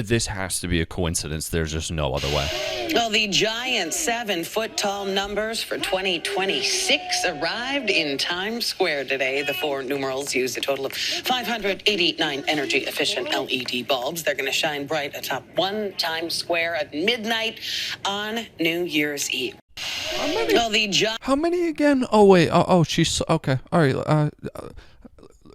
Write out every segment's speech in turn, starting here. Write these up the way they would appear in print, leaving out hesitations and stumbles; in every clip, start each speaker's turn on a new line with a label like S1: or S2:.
S1: This has to be a coincidence. There's just no other way.
S2: Well, the giant 7-foot-tall numbers for 2026 arrived in Times Square today. The four numerals use a total of 589 energy-efficient LED bulbs. They're going to shine bright atop one Times Square at midnight on New Year's Eve.
S1: How many again? Oh, wait. She's... Okay. All right.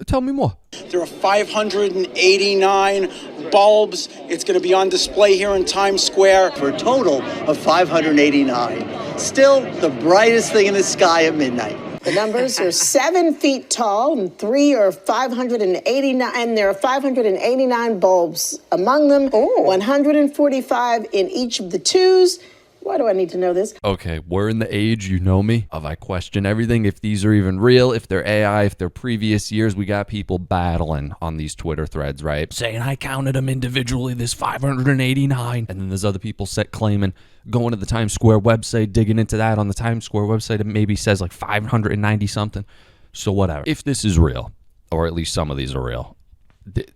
S1: Tell me more.
S3: There are 589 bulbs. It's going to be on display here in Times Square.
S4: For a total of 589. Still the brightest thing in the sky at midnight.
S5: The numbers are 7 feet tall and 3 are 589, and there are 589 bulbs among them. 145 in each of the twos. Why do I need to know this?
S1: Okay, we're in the age, you know me, of I question everything. If these are even real, if they're AI, if they're previous years, we got people battling on these Twitter threads, right? Saying, I counted them individually, this 589. And then there's other people claiming, going to the Times Square website, digging into that on the Times Square website, it maybe says like 590 something. So whatever. If this is real, or at least some of these are real,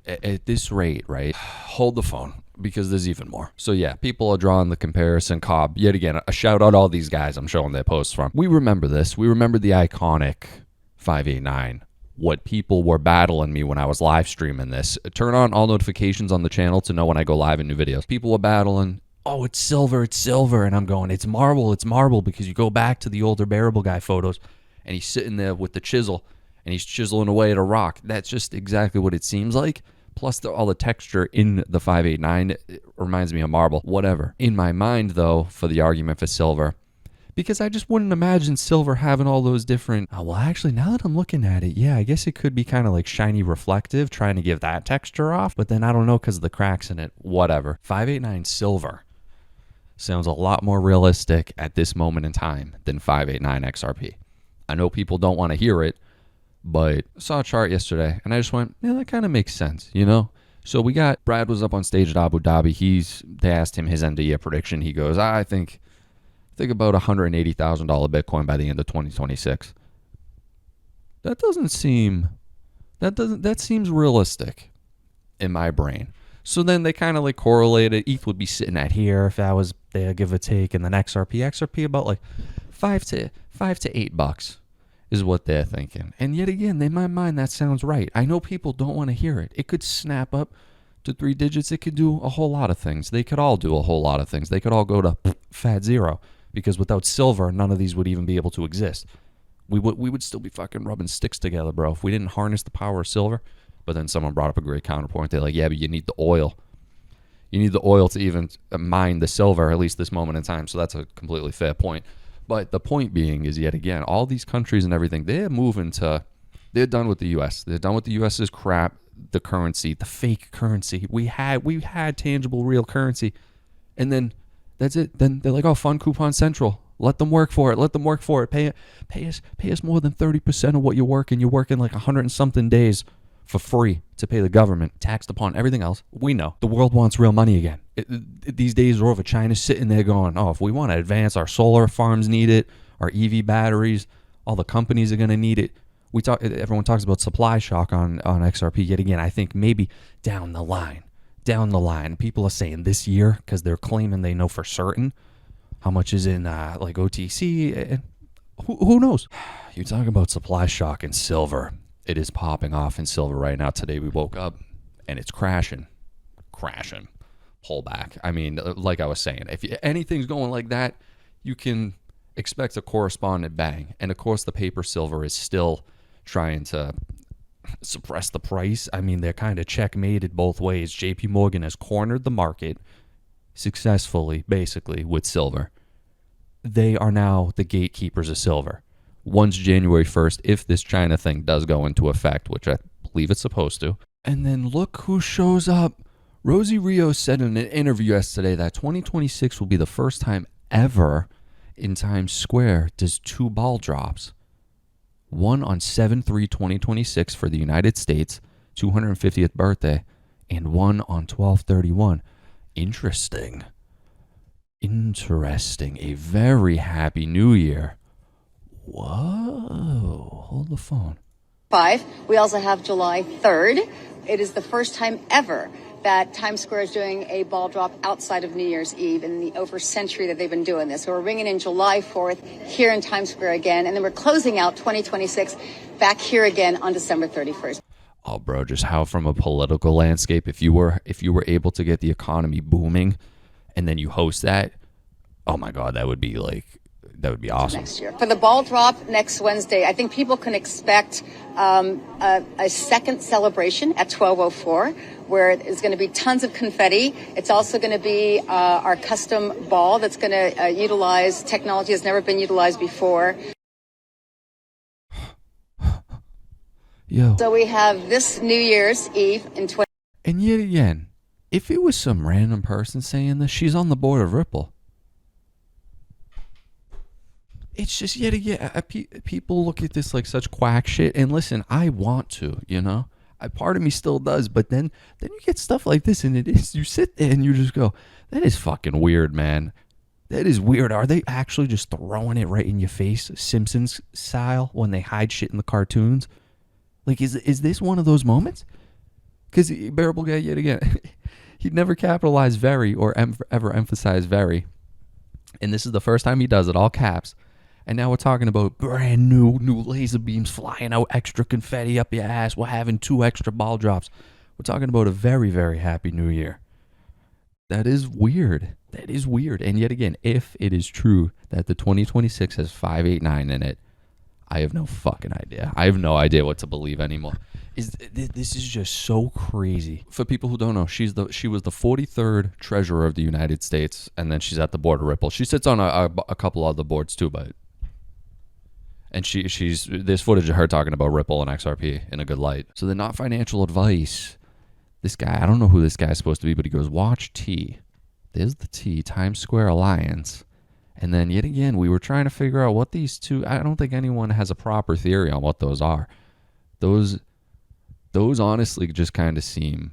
S1: at this rate, right, hold the phone. Because there's even more. So yeah, people are drawing the comparison. Cobb, yet again, a shout out to all these guys I'm showing their posts from. We remember this. We remember the iconic 589. What people were battling me when I was live streaming this. Turn on all notifications on the channel to know when I go live in new videos. People were battling, oh, it's silver. And I'm going, it's marble, because you go back to the older Bearable Guy photos and he's sitting there with the chisel and he's chiseling away at a rock. That's just exactly what it seems like. Plus all the texture in the 589 reminds me of marble. Whatever. In my mind, though, for the argument for silver, because I just wouldn't imagine silver having all those different... Oh, well, actually, now that I'm looking at it, yeah, I guess it could be kind of like shiny reflective, trying to give that texture off. But then I don't know because of the cracks in it. Whatever. 589 silver sounds a lot more realistic at this moment in time than 589 XRP. I know people don't want to hear it, but I saw a chart yesterday, and I just went, yeah, that kind of makes sense, you know? So we got, Brad was up on stage at Abu Dhabi. They asked him his end of year prediction. He goes, I think about $180,000 Bitcoin by the end of 2026. That seems realistic in my brain. So then they kind of like correlated. ETH would be sitting at here if that was there, give or take, and then XRP about like $5 to $8 is what they're thinking. And yet again, in my mind, that sounds right. I know people don't want to hear it. It could snap up to 3 digits. It could do a whole lot of things. They could all do a whole lot of things. They could all go to fat zero, because without silver, none of these would even be able to exist. We would still be fucking rubbing sticks together, bro, if we didn't harness the power of silver. But then someone brought up a great counterpoint. They're like, yeah, but you need the oil. You need the oil to even mine the silver, at least this moment in time. So that's a completely fair point. But the point being is, yet again, all these countries and everything, they're done with the U.S. They're done with the U.S.'s crap, the currency, the fake currency. We had tangible, real currency. And then that's it. Then they're like, oh, fund coupon central. Let them work for it. Pay us more than 30% of what you're working. You're working like 100 and something days for free to pay the government, taxed upon everything else. We know the world wants real money again. These days are over. China's sitting there going, oh, if we want to advance, our solar farms need it, our EV batteries, all the companies are going to need it. Everyone talks about supply shock on XRP. Yet again, I think maybe down the line, people are saying this year because they're claiming they know for certain how much is in like OTC. And who knows? You talk about supply shock and silver. It is popping off in silver right now. Today we woke up and it's crashing. Pull back. I mean, like I was saying, if anything's going like that, you can expect a correspondent bang. And of course, the paper silver is still trying to suppress the price. I mean, they're kind of checkmated both ways. JP Morgan has cornered the market successfully, basically, with silver. They are now the gatekeepers of silver. Once January 1st, if this China thing does go into effect, which I believe it's supposed to. And then look who shows up. Rosie Rios said in an interview yesterday that 2026 will be the first time ever in Times Square does 2 ball drops. One on 7/3/2026 for the United States, 250th birthday, and one on 12/31. Interesting. A very happy new year. Whoa, hold the phone.
S6: 5. We also have July 3rd. It is the first time ever that Times Square is doing a ball drop outside of New Year's Eve in the over century that they've been doing this. So we're ringing in July 4th here in Times Square again, and then we're closing out 2026 back here again on December 31st.
S1: Oh, bro, just how from a political landscape, if you were able to get the economy booming, and then you host that, oh my God, that would be awesome.
S6: Next year. For the ball drop next Wednesday, I think people can expect a second celebration at 12:04, where it's going to be tons of confetti. It's also going to be our custom ball that's going to utilize technology that's never been utilized before.
S1: Yo.
S6: So we have this New Year's Eve in 20.
S1: And yet again, if it was some random person saying this, she's on the board of Ripple. It's just yet again, people look at this like such quack shit. And listen, I want to, part of me still does. But then you get stuff like this, and you sit there and you just go, that is fucking weird, man. That is weird. Are they actually just throwing it right in your face, Simpsons style, when they hide shit in the cartoons? Like, is this one of those moments? Because Bearable Guy, yet again, he'd never capitalize very or ever emphasize very. And this is the first time he does it, all caps. And now we're talking about brand new laser beams flying out, extra confetti up your ass. We're having 2 extra ball drops. We're talking about a very, very happy new year. That is weird. That is weird. And yet again, if it is true that the 2026 has 589 in it, I have no fucking idea. I have no idea what to believe anymore. This is just so crazy. For people who don't know, she was the 43rd treasurer of the United States, and then she's at the board of Ripple. She sits on a couple other boards too, and she's there's footage of her talking about Ripple and XRP in a good light. So they're not financial advice. This guy, I don't know who this guy's supposed to be, but he goes, watch T. There's the T, Times Square Alliance. And then yet again, we were trying to figure out what these two, I don't think anyone has a proper theory on what those are. Those honestly just kind of seem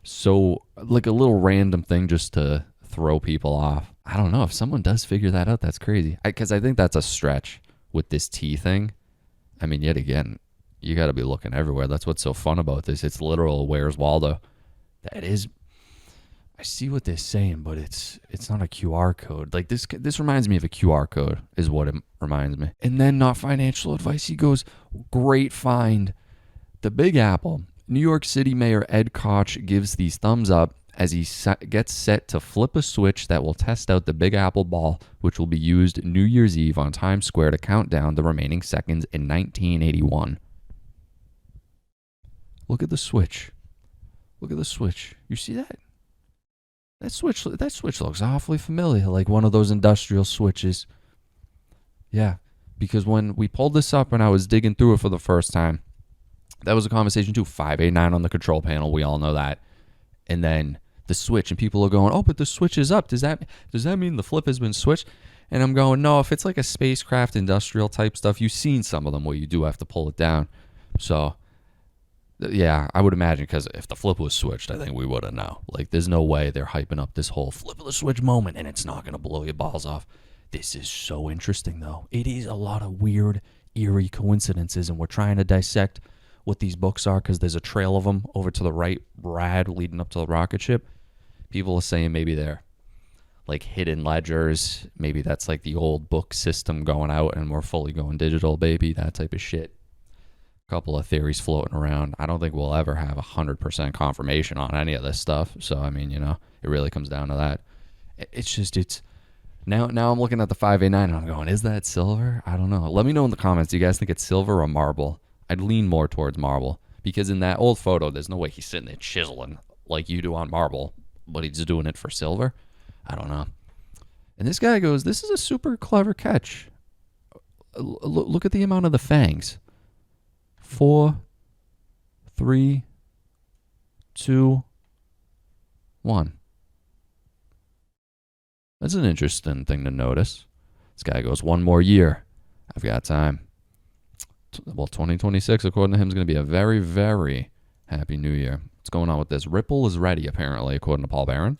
S1: so like a little random thing just to throw people off. I don't know. If someone does figure that out, that's crazy. Because I think that's a stretch with this T thing. I mean, yet again, you got to be looking everywhere. That's what's so fun about this. It's literal Where's Waldo. That is... I see what they're saying, but it's not a QR code. Like this reminds me of a QR code is what it reminds me. And then not financial advice. He goes, great find. The Big Apple. New York City Mayor Ed Koch gives these thumbs up as he gets set to flip a switch that will test out the Big Apple ball, which will be used New Year's Eve on Times Square to count down the remaining seconds in 1981. Look at the switch. Look at the switch. You see that? That switch looks awfully familiar, like one of those industrial switches. Yeah, because when we pulled this up and I was digging through it for the first time, that was a conversation too. 589 on the control panel, we all know that. And then the switch, and people are going, oh, but the switch is up. Does that mean the flip has been switched? And I'm going, no, if it's like a spacecraft industrial type stuff, you've seen some of them where you do have to pull it down. So... yeah, I would imagine, because if the flip was switched, I think we would have known. Like, there's no way they're hyping up this whole flip of the switch moment, and it's not going to blow your balls off. This is so interesting, though. It is a lot of weird, eerie coincidences, and we're trying to dissect what these books are, because there's a trail of them over to the right, rad, leading up to the rocket ship. People are saying maybe they're, like, hidden ledgers. Maybe that's, like, the old book system going out, and we're fully going digital, baby, that type of shit. Couple of theories floating around. I don't think we'll ever have 100% confirmation on any of this stuff. So, I mean, it really comes down to that. It's now I'm looking at the 589 and I'm going, is that silver? I don't know. Let me know in the comments. Do you guys think it's silver or marble? I'd lean more towards marble, because in that old photo, there's no way he's sitting there chiseling like you do on marble, but he's doing it for silver. I don't know. And this guy goes, this is a super clever catch. Look at the amount of the fangs. 4, 3, 2, 1. That's an interesting thing to notice. This guy goes, one more year. I've got time. Well, 2026, according to him, is going to be a very, very happy new year. What's going on with this? Ripple is ready, apparently, according to Paul Barron.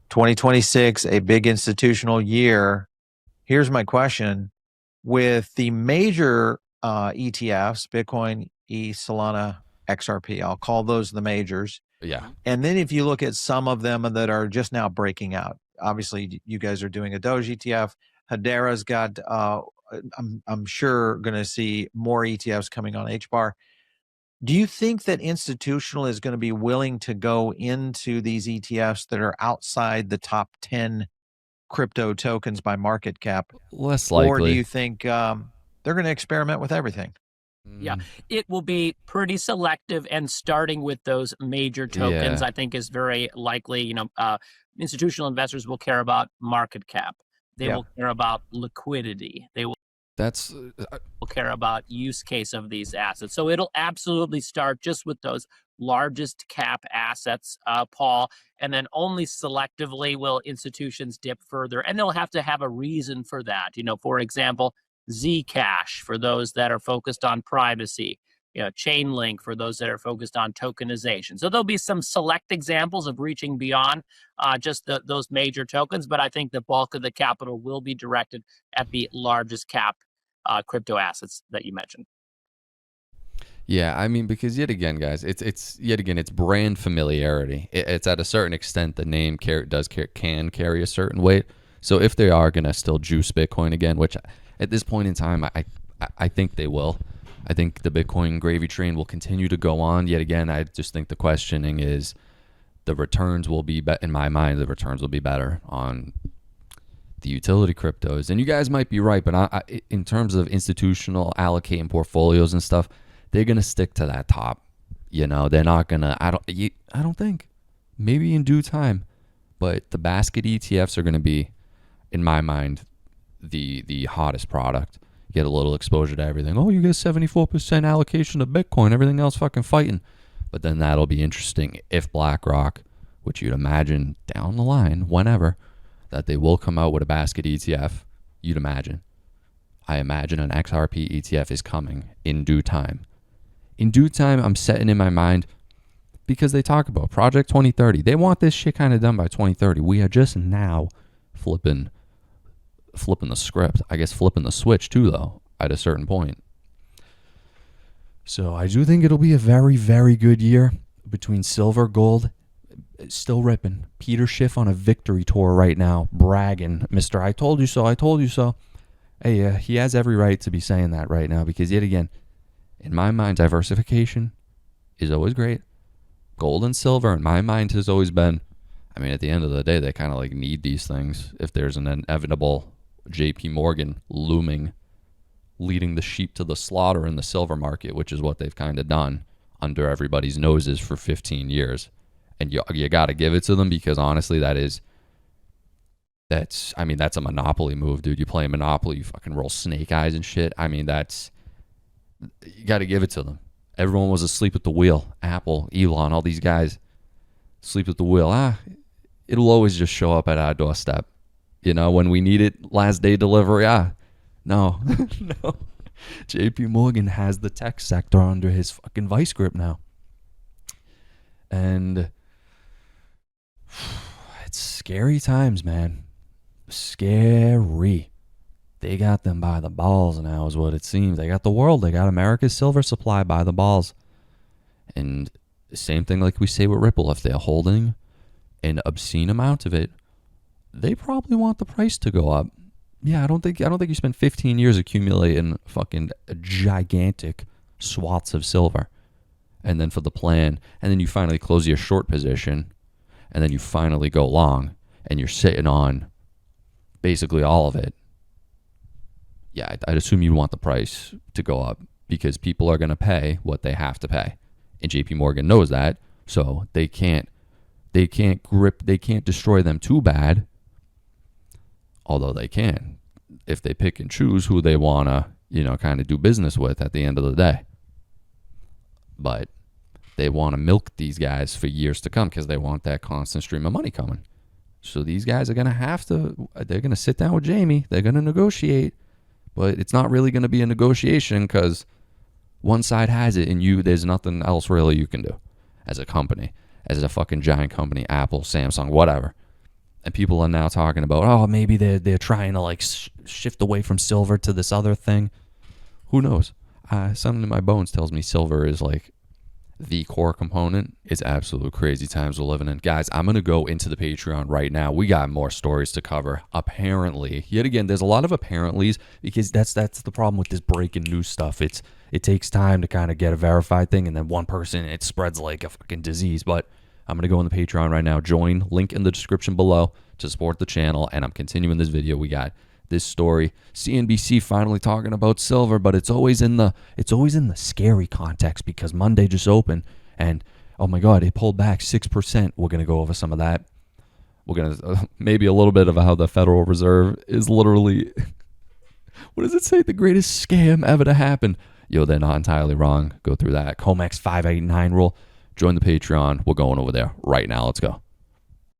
S7: 2026, a big institutional year. Here's my question. With the major ETFs, Bitcoin, ETH, Solana, XRP, I'll call those the majors.
S1: Yeah.
S7: And then if you look at some of them that are just now breaking out, obviously you guys are doing a Doge ETF. Hedera's got, I'm sure going to see more ETFs coming on HBAR. Do you think that institutional is going to be willing to go into these ETFs that are outside the top 10 crypto tokens by market cap?
S1: Less
S7: Or do
S1: likely.
S7: you think they're going to experiment with everything?
S8: Yeah, it will be pretty selective, and starting with those major tokens,
S1: Yeah.
S8: I think, is very likely. Institutional investors will care about market cap. They
S7: Yeah.
S8: will care about liquidity. They will
S1: That's
S8: care about use case of these assets. So it'll absolutely start just with those largest cap assets, Paul, and then only selectively will institutions dip further, and they'll have to have a reason for that. For example, Zcash for those that are focused on privacy, Chainlink for those that are focused on tokenization. So there'll be some select examples of reaching beyond just those major tokens, but I think the bulk of the capital will be directed at the largest cap crypto assets that you mentioned.
S1: Yeah, I mean, because yet again, guys, it's brand familiarity. It's at a certain extent the name can carry a certain weight. So if they are gonna still juice Bitcoin again, which at this point in time, I think they will. I think the Bitcoin gravy train will continue to go on. Yet again, I just think the questioning is the returns will be in my mind. The returns will be better on the utility cryptos, and you guys might be right, but in terms of institutional allocating portfolios and stuff, they're gonna stick to that top. They're not gonna. I don't think. Maybe in due time, but the basket ETFs are gonna be, in my mind, the hottest product. You get a little exposure to everything. Oh, you get 74% allocation to Bitcoin. Everything else fucking fighting. But then that'll be interesting if BlackRock, which you'd imagine down the line, whenever, that they will come out with a basket ETF. You'd imagine. I imagine an XRP ETF is coming in due time. In due time, I'm setting in my mind, because they talk about Project 2030. They want this shit kind of done by 2030. We are just now flipping the script. I guess flipping the switch too, though, at a certain point. So I do think it'll be a very, very good year between silver, gold, still ripping. Peter Schiff on a victory tour right now, bragging, Mr. I told you so, I told you so. Hey, he has every right to be saying that right now, because yet again, in my mind, diversification is always great. Gold and silver, in my mind, has always been, I mean, at the end of the day, they kind of like need these things. If there's an inevitable JP Morgan looming, leading the sheep to the slaughter in the silver market, which is what they've kind of done under everybody's noses for 15 years. And you got to give it to them, because honestly, that's a monopoly move, dude. You play Monopoly, you fucking roll snake eyes and shit. I mean, you got to give it to them. Everyone was asleep at the wheel. Apple, Elon, all these guys sleep at the wheel. It'll always just show up at our doorstep. When we need it, last day delivery. No. No. JP Morgan has the tech sector under his fucking vice grip now. And it's scary times, man. Scary. They got them by the balls now, is what it seems. They got the world. They got America's silver supply by the balls. And same thing like we say with Ripple. If they're holding an obscene amount of it, they probably want the price to go up. Yeah, I don't think you spend 15 years accumulating fucking gigantic swaths of silver, and then for the plan, and then you finally close your short position, and then you finally go long, and you're sitting on basically all of it. Yeah, I'd assume you want the price to go up, because people are going to pay what they have to pay, and JP Morgan knows that, so they can't destroy them too bad. Although they can, if they pick and choose who they want to, kind of do business with at the end of the day. But they want to milk these guys for years to come, because they want that constant stream of money coming. So these guys are going to they're going to sit down with Jamie. They're going to negotiate. But it's not really going to be a negotiation, because one side has it and there's nothing else really you can do as a company, as a fucking giant company, Apple, Samsung, whatever. And people are now talking about, oh, maybe they're trying to like shift away from silver to this other thing. Who knows? Something in my bones tells me silver is like the core component, it's absolute crazy times we're living in. Guys, I'm going to go into the Patreon right now. We got more stories to cover. Apparently, yet again, there's a lot of apparentlys because that's the problem with this breaking news stuff. It takes time to kind of get a verified thing, and then one person, it spreads like a fucking disease. But I'm going to go on the Patreon right now. Join, link in the description below to support the channel, and I'm continuing this video. We got this story, CNBC finally talking about silver, but it's always in the scary context because Monday just opened and oh my god, it pulled back 6%. We're gonna go over some of that. We're gonna maybe a little bit of how the Federal Reserve is literally what does it say, the greatest scam ever to happen. Yo, they're not entirely wrong. Go through that. COMEX 589 rule. Join the Patreon. We're going over there right now. Let's go.